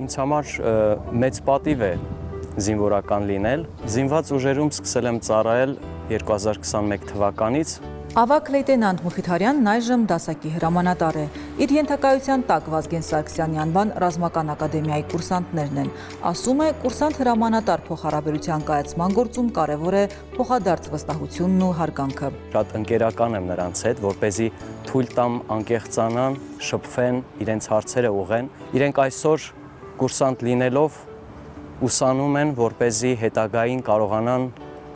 ինձ համար մեծ պատիվ է զինվորական լինել։ Զինված ուժերում սկսել եմ ծառայել 2021 թվականից։ Ավագ լեյտենանտ Մխիթարյանն այժմ դասակի հրամանատար է։ Իր ենթակայության տակ Վազգեն Սարգսյանի անվան ռազմական ակադեմիայի կուրսանտներն են։ Ասում է, կուրսանտ հրամանատար փոխհարաբերության կայացման գործում կարևոր է փոխադարձ վստահությունն ու հարգանքը։ Շատ ընկերական եմ նրանց հետ, որպեսզի թույլ տամ անկեղծանան, շփվեն, իրենց հարցերը ուղղեն։ Իրենք այսօր կուրսանտ լինելով ուսանում են, որպեսզի հետագային կարողանան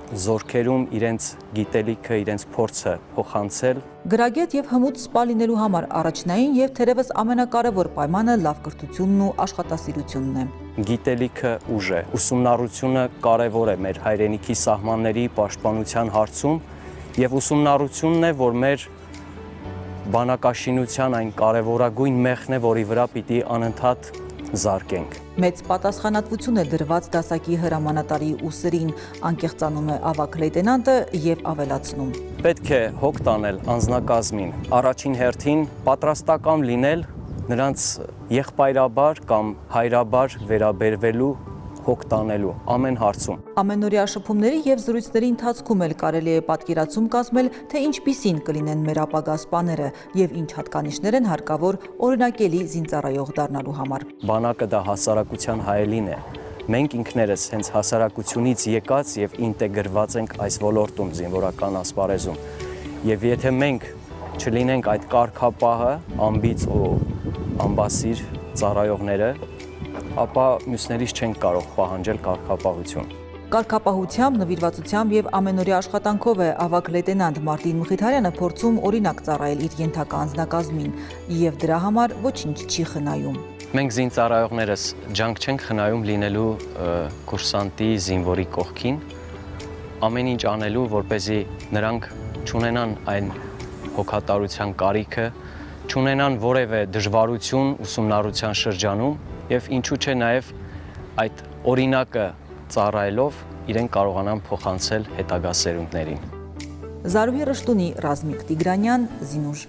զորքերում իրենց գիտելիքը, իրենց փորձը փոխանցել։ Գրագետ եւ հմուտ սպա լինելու համար առաջնային եւ թերևս ամենակարևոր պայմանը լավ կրթությունն ու աշխատասիրությունն է։ Գիտելիքը ուժ է, ուսումնառությունը կարևոր է մեր հայրենիքի սահմանների պաշտպանության հարցում եւ ուսումնառությունն է, որ մեր բանակաշինության այն կարևորագույն մեխն է, որի վրա պիտի անընդհատ զարկենք։ Մեծ պատասխանատվություն է դրված դասակի հրամանատարի ուսերին, անկեղծանում է ավագ լեյտենանտը եւ ավելացնում. Պետք է հոգ տանել անձնակազմին, առաջին հերթին պատրաստական լինել նրանց եղբայրաբար կամ հայրաբար վերաբերվելու հոգ տանելու ամեն հարցում։ Ամենօրյա շփումների եւ զրույցների ընթացքում էլ կարելի է պատկերացում կազմել, թե ինչպիսին կլինեն մեր ապագա սպաները եւ ինչ հատկանիշներ են հարկավոր օրինակելի զինծառայող դառնալու համար։ Բանակը դա հասարակության հայելին է։ Մենք ինքներս հենց հասարակությունից եկած եւ ինտեգրված ենք այս ոլորտում զինվորական ասպարեզում։ Եվ եթե մենք չլինենք այդ կարգապահը, ամբից ու ամբասիր ծառայողները, ապա մյուսներից չենք կարող պահանջել կարգապահություն։ Կարգապահությամբ, նվիրվածությամբ եւ ամենօրյա աշխատանքով է ավագ լեյտենանտ Մարտին Մխիթարյանը փորձում օրինակ ծառայել իր ենթակա անձնակազմին եւ դրա համար ոչինչ չի խնայում։ Մենք զինծառայողներս ջանք չենք խնայում լինելու կուրսանտի զինվորի կողքին, ամեն ինչ անելու, որպեսզի նրանք չունենան այն հոգատարության կարիքը, չունենան որևէ դժվարություն ուսումնառության շրջանում եւ ինչու՞ չէ նաեւ այդ օրինակը ծառայելով իրեն կարողանան փոխանցել հետագա սերունդներին։ Զարուհի Ռշտունի, Ռազմիկ Տիգրանյան, Զինուժ։